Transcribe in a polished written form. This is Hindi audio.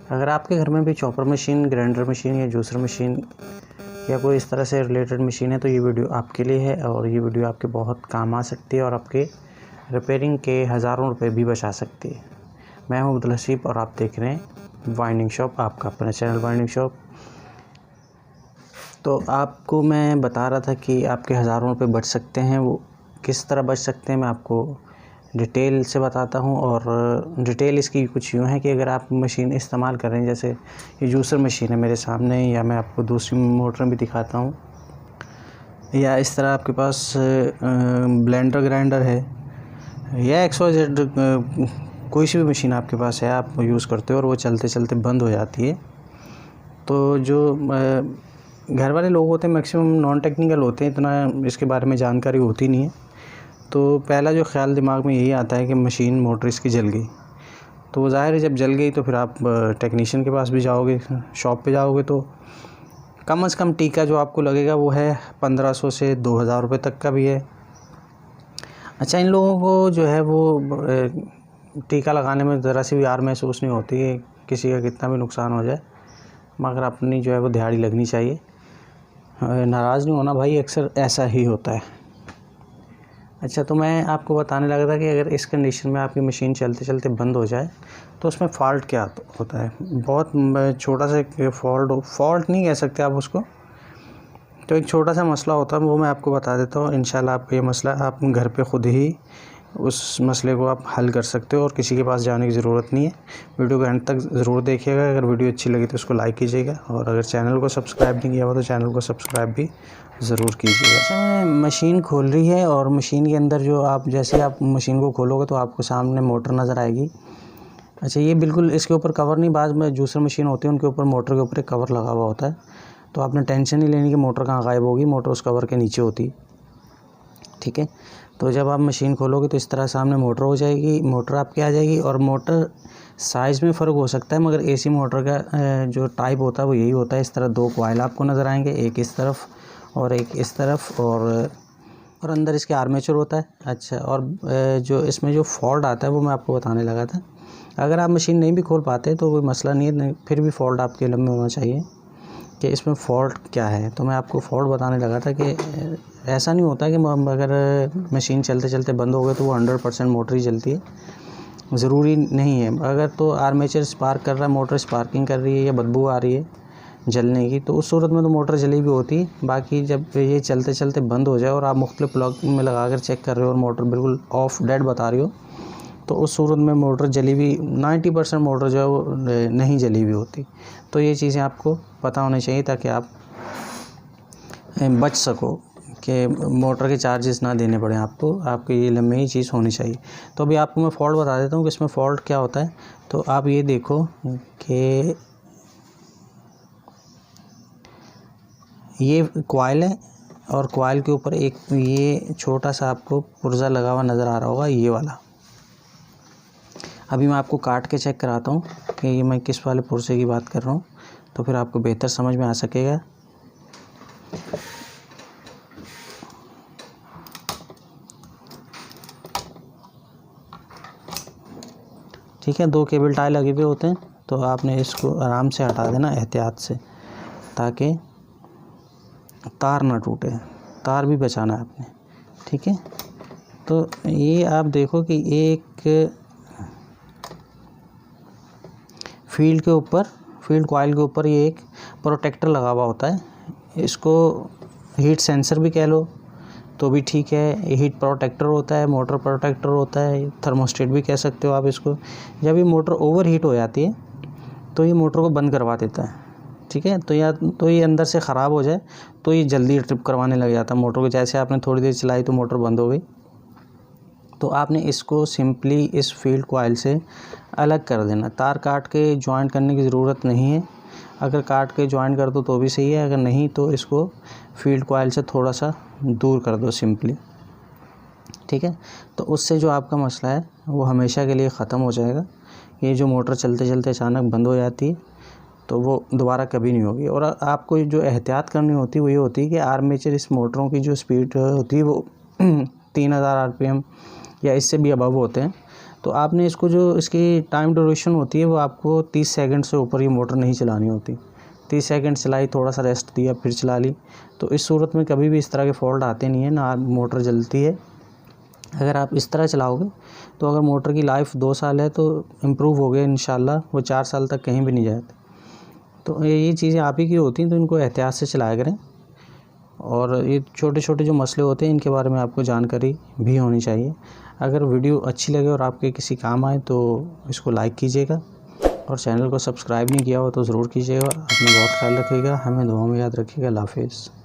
अगर आपके घर में भी चॉपर मशीन, ग्राइंडर मशीन या जूसर मशीन या कोई इस तरह से रिलेटेड मशीन है तो ये वीडियो आपके लिए है और ये वीडियो आपके बहुत काम आ सकती है और आपके रिपेयरिंग के हज़ारों रुपए भी बचा सकती है। मैं हूं अब्दुल हसीब और आप देख रहे हैं वाइंडिंग शॉप, आपका अपना चैनल वाइंडिंग शॉप। तो आपको मैं बता रहा था कि आपके हज़ारों रुपए बच सकते हैं। वो किस तरह बच सकते हैं मैं आपको डिटेल से बताता हूं। और डिटेल इसकी कुछ यूँ है कि अगर आप मशीन इस्तेमाल कर रहे हैं, जैसे ये जूसर मशीन है मेरे सामने, या मैं आपको दूसरी मोटर भी दिखाता हूं, या इस तरह आपके पास ब्लेंडर, ग्राइंडर है, या XYZ कोई सी भी मशीन आपके पास है, आप यूज़ करते हो और वो चलते चलते बंद हो जाती है। तो जो घर वाले लोग होते हैं मैक्सिमम नॉन टेक्निकल होते हैं, इतना इसके बारे में जानकारी होती नहीं है। तो पहला जो ख़्याल दिमाग में यही आता है कि मशीन, मोटर इसकी जल गई। तो ज़ाहिर है जब जल गई तो फिर आप टेक्नीशियन के पास भी जाओगे, शॉप पे जाओगे, तो कम से कम टीका जो आपको लगेगा वो है 1500 से 2000 रुपये तक का भी है। अच्छा, इन लोगों को जो है वो टीका लगाने में ज़रा सी भी यार महसूस नहीं होती है किसी का कितना भी नुकसान हो जाए, मगर अपनी जो है वो दिहाड़ी लगनी चाहिए। नाराज़ नहीं होना भाई, अक्सर ऐसा ही होता है। अच्छा, तो मैं आपको बताने लगा था कि अगर इस कंडीशन में आपकी मशीन चलते चलते बंद हो जाए तो उसमें फ़ॉल्ट क्या होता है। बहुत छोटा सा फॉल्ट नहीं कह सकते आप उसको, तो एक छोटा सा मसला होता है, वो मैं आपको बता देता हूँ। इंशाल्लाह आपको ये मसला आप घर पे ख़ुद ही उस मसले को आप हल कर सकते हो और किसी के पास जाने की ज़रूरत नहीं है। वीडियो को एंड तक ज़रूर देखिएगा। अगर वीडियो अच्छी लगी तो उसको लाइक कीजिएगा और अगर चैनल को सब्सक्राइब नहीं किया हुआ तो चैनल को सब्सक्राइब भी ज़रूर कीजिएगा। अच्छा, मैंने मशीन खोल रही है और मशीन के अंदर जो आप जैसे आप मशीन को खोलोगे तो आपको सामने मोटर नज़र आएगी। अच्छा, ये बिल्कुल इसके ऊपर कवर नहीं, बाद में जूसर मशीन होती है उनके ऊपर मोटर के ऊपर एक कवर लगा हुआ होता है, तो आपने टेंशन नहीं लेनी कि मोटर कहाँ गायब होगी, मोटर उस कवर के नीचे होती है। ठीक है, तो जब आप मशीन खोलोगे तो इस तरह सामने मोटर हो जाएगी, मोटर आपके आ जाएगी। और मोटर साइज़ में फ़र्क हो सकता है, मगर AC मोटर का जो टाइप होता है वो यही होता है। इस तरह दो कॉइल आपको नज़र आएंगे, एक इस तरफ और एक इस तरफ, और अंदर इसके आर्मेचर होता है। अच्छा, और जो इसमें जो फॉल्ट आता है वो मैं आपको बताने लगा था। अगर आप मशीन नहीं भी खोल पाते तो कोई मसला नहीं है, फिर भी फॉल्ट आपके इल्म में होना चाहिए कि इसमें फ़ॉल्ट क्या है। तो मैं आपको फ़ॉल्ट बताने लगा था कि ऐसा नहीं होता कि अगर मशीन चलते चलते बंद हो गए तो वो 100% मोटर ही चलती है, ज़रूरी नहीं है। अगर तो आर्मेचर स्पार्क कर रहा है, मोटर स्पार्किंग कर रही है या बदबू आ रही है जलने की, तो उस सूरत में तो मोटर जली भी होती है। बाकी जब ये चलते चलते बंद हो जाए और आप मुख्तलिफ प्लग में लगा कर चेक कर रहे हो और मोटर बिल्कुल ऑफ डेड बता रही हो, तो उस सूरत में मोटर जली हुई 90% मोटर जो है वो नहीं जली हुई होती। तो ये चीज़ें आपको पता होनी चाहिए ताकि आप बच सको कि मोटर के चार्जेस ना देने पड़े आपको, आपके ये इल्म में ही चीज़ होनी चाहिए। तो अभी आपको मैं फ़ॉल्ट बता देता हूँ कि इसमें फ़ॉल्ट क्या होता है। तो आप ये देखो कि ये कॉइल है और कॉइल के ऊपर एक ये छोटा सा आपको पुर्जा लगा हुआ नज़र आ रहा होगा, ये वाला। अभी मैं आपको काट के चेक कराता हूँ कि ये मैं किस वाले पुर्जे की बात कर रहा हूँ, तो फिर आपको बेहतर समझ में आ सकेगा। ठीक है, 2 केबल टाई लगे हुए होते हैं, तो आपने इसको आराम से हटा देना एहतियात से, ताकि तार ना टूटे, तार भी बचाना है आपने। ठीक है, तो ये आप देखो कि एक फील्ड कॉइल के ऊपर ये एक प्रोटेक्टर लगा हुआ होता है। इसको हीट सेंसर भी कह लो तो भी ठीक है, हीट प्रोटेक्टर होता है, मोटर प्रोटेक्टर होता है, थर्मोस्टेट भी कह सकते हो आप इसको। जब ये मोटर ओवर हीट हो जाती है तो ये मोटर को बंद करवा देता है। ठीक है, तो या तो ये अंदर से ख़राब हो जाए तो ये जल्दी ट्रिप करवाने लग जाता है मोटर को। जैसे आपने थोड़ी देर चलाई तो मोटर बंद हो गई, तो आपने इसको सिंपली इस फील्ड कॉइल से अलग कर देना। तार काट के जॉइंट करने की ज़रूरत नहीं है, अगर काट के जॉइंट कर दो तो भी सही है, अगर नहीं तो इसको फील्ड कॉइल से थोड़ा सा दूर कर दो सिंपली। ठीक है, तो उससे जो आपका मसला है वो हमेशा के लिए ख़त्म हो जाएगा। ये जो मोटर चलते चलते अचानक बंद हो जाती है तो वो दोबारा कभी नहीं होगी। और आपको जो एहतियात करनी होती है वो ये होती है कि आर्मेचर इस मोटरों की जो स्पीड होती है वो 3000 RPM या इससे भी अबव होते हैं। तो आपने इसको जो इसकी टाइम ड्यूरेशन होती है वो आपको 30 सेकंड से ऊपर ये मोटर नहीं चलानी होती। 30 सेकंड चलाई, थोड़ा सा रेस्ट दिया, फिर चला ली, तो इस सूरत में कभी भी इस तरह के फॉल्ट आते नहीं है, ना मोटर जलती है। अगर आप इस तरह चलाओगे तो अगर मोटर की लाइफ 2 साल है तो इम्प्रूव हो गए इंशाल्लाह, वो 4 साल तक कहीं भी नहीं जाते। तो ये चीज़ें आप ही की होती हैं, तो इनको एहतियात से चलाया करें। और ये छोटे छोटे जो मसले होते हैं इनके बारे में आपको जानकारी भी होनी चाहिए। अगर वीडियो अच्छी लगे और आपके किसी काम आए तो इसको लाइक कीजिएगा, और चैनल को सब्सक्राइब नहीं किया हो तो ज़रूर कीजिएगा। अपना बहुत ख्याल रखिएगा, हमें दुआ में याद रखिएगा। अल्लाह हाफ़िज़।